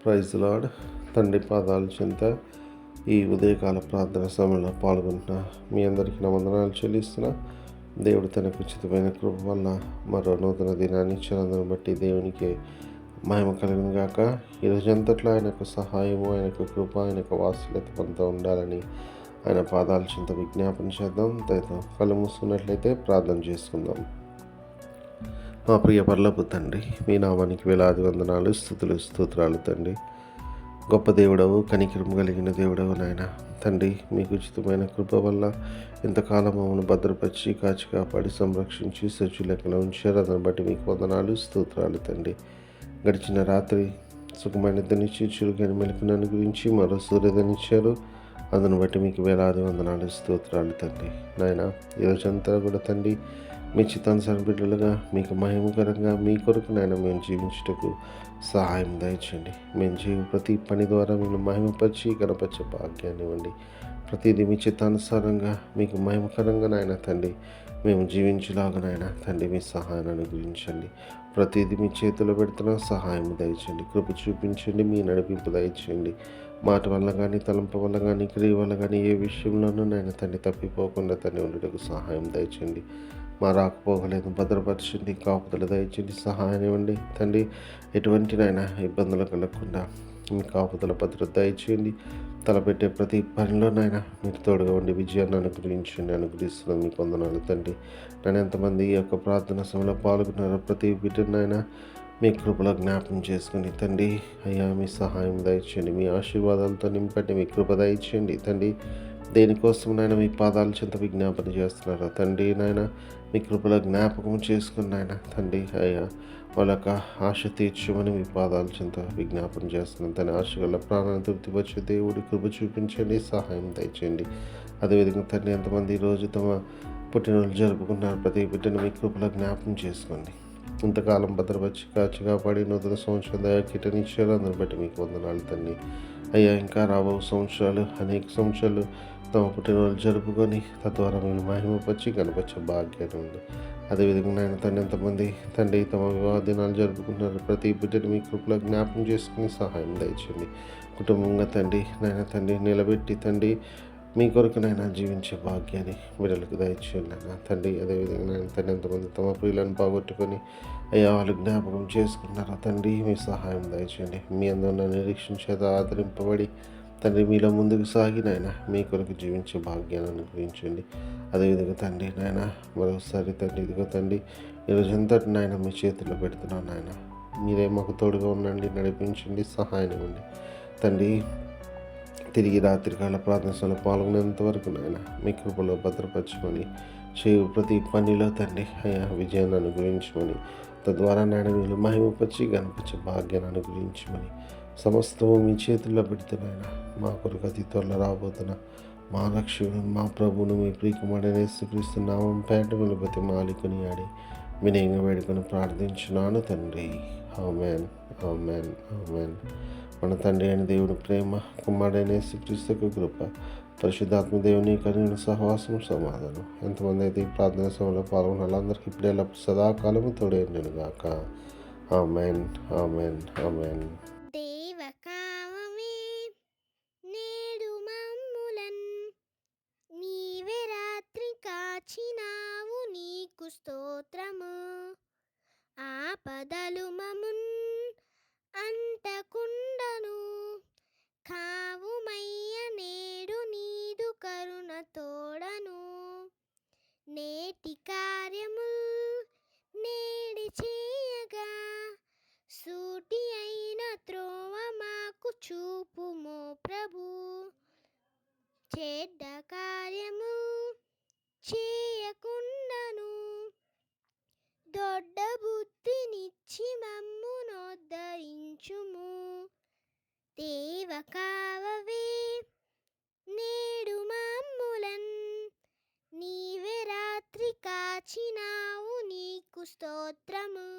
Praise lord. తండ్రి పాదాల చెంత ఈ ఉదయకాల ప్రార్థన సమయంలో పాల్గొంటున్న మీ అందరికీ నా వందనాలు చెల్లిస్తున్నా. దేవుడు తనకు ఉచితమైన కృప వల్ల మరో నూతన దినాన్ని ఇచ్చినందును బట్టి దేవునికి మహిమ కలిగిన గాక. ఈరోజంతట్లో ఆయనకు సహాయము, ఆయనకు కృప, ఆయనకు వాత్సల్యత మనతో ఉండాలని ఆయన పాదాల చెంత విజ్ఞాపన చేద్దాం. దయతో కళ్ళు మూసుకున్నట్లయితే ప్రార్థన చేసుకుందాం. మా ప్రియ పరలోకపు తండ్రి, మీ నామానికి వేలాది వందనాలు, స్తుతులు, స్తోత్రాలు తండ్రి. గొప్ప దేవుడవు, కనికరం కలిగిన దేవుడవు నాయన తండ్రి. మీకు ఉచితమైన కృప వల్ల ఇంతకాలం మమ్మల్ని భద్రపరిచి కాచి కాపాడి సంరక్షించి సజ్జులెక్కన ఉంచారు. అదని బట్టి మీకు వందనాలు, స్తోత్రాలు తండ్రి. గడిచిన రాత్రి సుఖమైన నిద్రనిచ్చి చురుకైన మెలకును అనుగ్రహించి మరో సూర్యోదయనిచ్చారు. అందును బట్టి మీకు వేలాది వందనాలు, స్తోత్రాలు తండ్రి. నాయన ఈరోజంతా కూడా తండ్రి మీ చిత్తానుసార బిడ్డలుగా మీకు మహిమకరంగా మీ కొరకు నాయన మేము జీవించుటకు సహాయం దయచండి. మేము ప్రతి పని ద్వారా మేము మహిమపరిచి గణపరిచే భాగ్యాన్ని ఇవ్వండి. ప్రతిదీ మీ చిత్తానుసారంగా మీకు మహిమకరంగా నాయన తండ్రి మేము జీవించలాగా తండ్రి మీ సహాయాన్ని అనుగ్రహించండి. ప్రతిదీ మీ చేతిలో పెడుతున్న సహాయం దయచండి. కృప చూపించండి. మీ నడిపింపు దయచేయండి. మాట వల్ల కానీ, తలంపు వల్ల కానీ, క్రియ వల్ల కానీ ఏ విషయంలోనూ నాయన తండ్రి తప్పిపోకుండా తండ్రి ఉండటకు సహాయం దయచండి. మా రాకపోకలేదు భద్రపరచండి. కాపుదల దయచేయండి. సహాయం ఇవ్వండి తండ్రి. ఎటువంటి నాయన ఇబ్బందులు కలగకుండా మీ కాపుదల భద్రత దయచేయండి. తలపెట్టే ప్రతి పనిలోనైనా మీరు తోడుగా ఉండి విజయాన్ని అనుగ్రహిస్తున్నాను. మీకు వందనాలు తండ్రి. నేను ఎంతమంది ఈ యొక్క ప్రార్థన సమయంలో పాల్గొన్నారో ప్రతి బిడ్డనైనా మీ కృపలో జ్ఞాపకం చేసుకుని తండ్రి అయ్యా మీ సహాయం దయచేయండి. మీ ఆశీర్వాదాలతో నింపండి. మీ కృప దయచేయండి తండ్రి. దేనికోసం నాయన మీ పాదాల చెంత విజ్ఞాపన చేస్తున్నారు తండ్రి. నాయన మీ కృపలో జ్ఞాపకం చేసుకుని ఆయన తండ్రి అయ్యా వాళ్ళక ఆశ తీర్చమని మీ పాదాల చెంత విజ్ఞాపన చేస్తున్నాను. తన ఆశ గల ప్రాణాన్ని తృప్తిపరిచే దేవుడి కృప చూపించండి. సహాయం దయచేయండి. అదేవిధంగా తండ్రి ఎంతమంది ఈరోజు తమ పుట్టినరోజు జరుపుకున్నారు ప్రతి బిడ్డను మీ కృపలో జ్ఞాపకం చేసుకోండి. ఇంతకాలం భద్రపరిచి కాచి కాపాడి నూతన సంవత్సరం దయాకిటనిచ్చారు. అందుని బట్టి మీకు వందనాలు తండ్రి. అయ్యా ఇంకా రాబో సంవత్సరాలు అనేక సంవత్సరాలు తమ పుట్టినరోజు జరుపుకొని తద్వారా మేము మహిమపరిచి కనపరిచే భాగ్యాన్ని ఉంది. అదేవిధంగా నాయన తండ్రి ఎంతమంది తండ్రి తమ వివాహ దినాలు జరుపుకుంటున్నారు ప్రతి బిడ్డని మీ కృపలో జ్ఞాపకం చేసుకుని సహాయం దయచేయండి. కుటుంబంగా తండ్రి నాయన తండ్రి నిలబెట్టి తండ్రి మీ కొరకునైనా జీవించే భాగ్యాన్ని బిడ్డలకు దయచేయండి నాయన తండ్రి. అదేవిధంగా నాయన తండ్రి ఎంతమంది తమ ప్రియులను పోగొట్టుకొని అయ్యా వాళ్ళు జ్ఞాపకం చేసుకున్నారా తండ్రి మీ సహాయం దయచేయండి. మీ అందరూ నిరీక్షణ చేత ఆదరింపబడి తండ్రి మీలో ముందుకు సాగి నాయన మీ కొరకు జీవించే భాగ్యాన్ని అనుగ్రహించండి. అదేవిధంగా తండ్రి నాయన మరోసారి తండ్రి ఇదిగో తండ్రి ఈరోజంతటి నాయన మీ చేతుల్లో పెడుతున్నాను నాయన. మీరే మాకు తోడుగా ఉండండి, నడిపించండి, సహాయం ఇవ్వండి తండ్రి. తిరిగి రాత్రికాల ప్రార్థనలో పాల్గొనేంత వరకు నాయన మీ కృపలో భద్రపరచమని చేయు ప్రతి పనిలో తండ్రి అయ్యా విజయాన్ని అనుగ్రహించమని తద్వారా నాయన మీరు మహిమపరిచి గణపరిచే భాగ్యాన్ని అనుగ్రహించమని సమస్తము మీ చేతుల్లో పెడుతున్నాయన. మా కొరకు అతి త్వరలో రాబోతున్న మా రక్షకుడు మా ప్రభువును మీ ప్రియకుమారుడైన యేసుక్రీస్తు నామం పేట విలుపతి మాలికుని ఆడి వినయంగా వేడుకొని ప్రార్థించున్నాను తండ్రి. ఆమేన్, ఆమేన్, ఆమేన్. మన తండ్రి అయిన దేవుని ప్రేమ, కుమారుడైన యేసుక్రీస్తు కృప, పరిశుద్ధాత్మ దేవుని కరుణ సహవాసం సమాధానం ఎంతమంది అయితే ఈ ప్రార్థన సమయంలో పాల్గొన్న వాళ్ళందరికీ ఇప్పుడు ఎల్లప్పుడు సదాకాలము తోడేను గాక. ఆమేన్, ఆమేన్, ఆమేన్. దేవకామమే నేడు మమ్ములన్ నీవే రాత్రి కాచినావు నీకు స్తోత్రము. ఆపదలు మమున్ అంటకుండను కావుమయ్య నేడు నీదు కరుణ తోడను. నేటి కార్యముల్ నేడి చేయగా సూటి అయిన త్రోవ మాకు చూపుమో ప్రభు. చెడ్డ కార్యము చేయకుండాను దొడ్డ బుద్ధినిచ్చి మమ్మునోద్ధరించుము. దేవకావవే నేడు మమ్ములన్ నీవే రాత్రి కాచినావు నీకు స్తోత్రము.